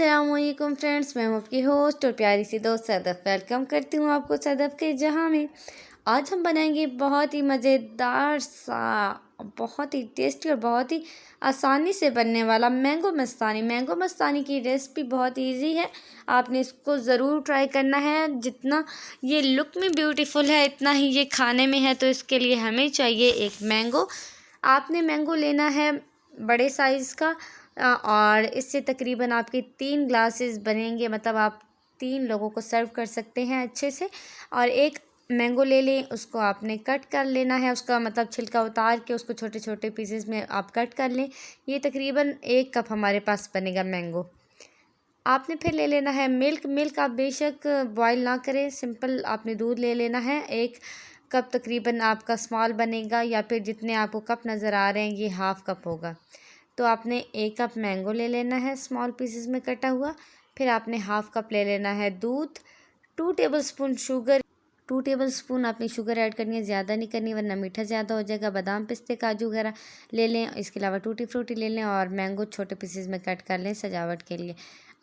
अस्सलामुअलैकुम फ्रेंड्स, मैं हूँ आपकी होस्ट और प्यारी सी दोस्त सदफ़। वेलकम करती हूँ आपको सदफ़ के जहाँ में। आज हम बनाएंगे बहुत ही मज़ेदार सा, बहुत ही टेस्टी और बहुत ही आसानी से बनने वाला मैंगो मस्तानी। मैंगो मस्तानी की रेसिपी बहुत इजी है, आपने इसको ज़रूर ट्राई करना है। जितना ये लुक में ब्यूटीफुल है उतना ही ये खाने में है, तो इसके लिए हमें चाहिए एक मैंगो। आपने मैंगो लेना है बड़े साइज़ का और इससे तकरीबन आपके 3 ग्लासेस बनेंगे, मतलब आप 3 लोगों को सर्व कर सकते हैं अच्छे से। और एक मैंगो ले लें, उसको आपने कट कर लेना है, उसका मतलब छिलका उतार के उसको छोटे छोटे पीसेस में आप कट कर लें। ये तकरीबन 1 कप हमारे पास बनेगा मैंगो। आपने फिर ले लेना है मिल्क आप बेशक बॉयल ना करें, सिंपल आपने दूध ले लेना है। 1 कप तकरीबन आपका स्मॉल बनेगा, या फिर जितने आपको कप नज़र आ रहे हैं ये हाफ़ कप होगा। तो आपने 1 कप मैंगो ले लेना है स्मॉल पीसेस में कटा हुआ। फिर आपने हाफ़ कप ले लेना है दूध, 2 टेबलस्पून शुगर, 2 टेबलस्पून आपने शुगर ऐड करनी है, ज़्यादा नहीं करनी वरना मीठा ज़्यादा हो जाएगा। बादाम पिस्ते काजू वगैरह ले लें, इसके अलावा टूटी फ्रूटी ले लें और मैंगो छोटे पीसेस में कट कर लें सजावट के लिए।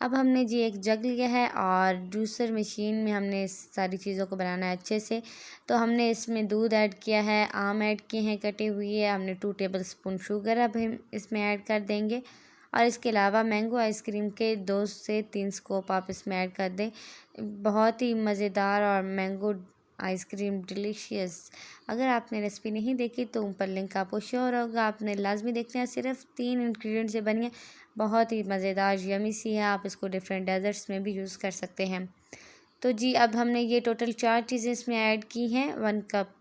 अब हमने जी एक जग लिया है और जूसर मशीन में हमने इस सारी चीज़ों को बनाना है अच्छे से। तो हमने इसमें दूध ऐड किया है, आम ऐड किए हैं कटे हुए, हमने 2 टेबलस्पून शुगर अब हम इसमें ऐड कर देंगे। और इसके अलावा मैंगो आइसक्रीम के 2 से 3 स्कूप आप इसमें ऐड कर दें। बहुत ही मज़ेदार और मैंगो आइसक्रीम डिलीशियस। अगर आपने रेसिपी नहीं देखी तो ऊपर लिंक आपको श्योर होगा, आपने लाजमी देखना है। सिर्फ 3 इंग्रेडिएंट से बनी है, बहुत ही मज़ेदार यमी सी है। आप इसको डिफरेंट डेजर्ट्स में भी यूज़ कर सकते हैं। तो जी अब हमने ये टोटल 4 चीज़ें इसमें ऐड की हैं। 1 cup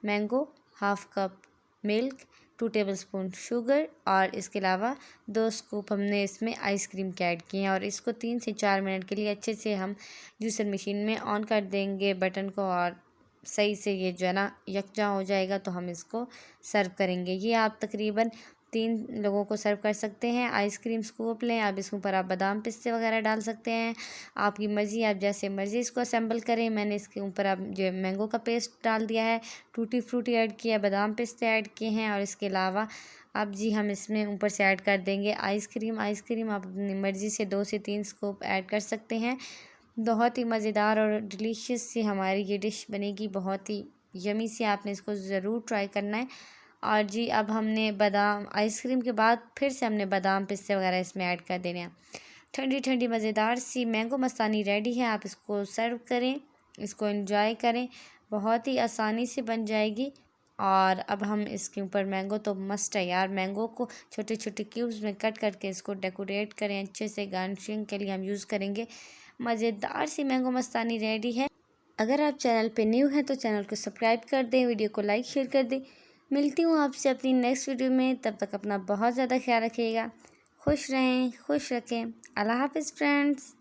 mango, half cup milk, 2 tablespoon sugar और इसके अलावा 2 स्कूप हमने इसमें आइसक्रीम के ऐड किए हैं। और इसको 3 से 4 मिनट के लिए अच्छे से हम जूसर मशीन में ऑन कर देंगे बटन को, और सही से ये जो है ना यकजा हो जाएगा तो हम इसको सर्व करेंगे। ये आप तकरीबन 3 लोगों को सर्व कर सकते हैं। आइसक्रीम स्कूप लें, आप इसके ऊपर आप बादाम पिस्ते वगैरह डाल सकते हैं, आपकी मर्ज़ी, आप जैसे मर्ज़ी इसको असेंबल करें। मैंने इसके ऊपर अब जो मैंगो का पेस्ट डाल दिया है, टूटी फ्रूटी ऐड किया, बादाम पिस्ते ऐड किए हैं। और इसके अलावा अब जी हम इसमें ऊपर से ऐड कर देंगे आइसक्रीम। आप अपनी मर्ज़ी से 2 से 3 स्कूप ऐड कर सकते हैं। बहुत ही मज़ेदार और डिलीशियस सी हमारी ये डिश बनेगी, बहुत ही यमी सी। आपने इसको ज़रूर ट्राई करना है। और जी अब हमने बादाम आइसक्रीम के बाद फिर से हमने बादाम पिस्ते वगैरह इसमें ऐड कर देने हैं। ठंडी ठंडी मज़ेदार सी मैंगो मस्तानी रेडी है। आप इसको सर्व करें, इसको एंजॉय करें, बहुत ही आसानी से बन जाएगी। और अब हम इसके ऊपर मैंगो तो मस्ट है यार, मैंगो को छोटे छोटे क्यूब्स में कट करके इसको डेकोरेट करें अच्छे से, गार्निशिंग के लिए हम यूज़ करेंगे। मज़ेदार सी मैंगो मस्तानी रेडी है। अगर आप चैनल पे न्यू हैं तो चैनल को सब्सक्राइब कर दें, वीडियो को लाइक शेयर कर दें। मिलती हूँ आपसे अपनी नेक्स्ट वीडियो में, तब तक अपना बहुत ज़्यादा ख्याल रखिएगा। खुश रहें, खुश रखें। अल्लाह हाफ़िज़ फ्रेंड्स।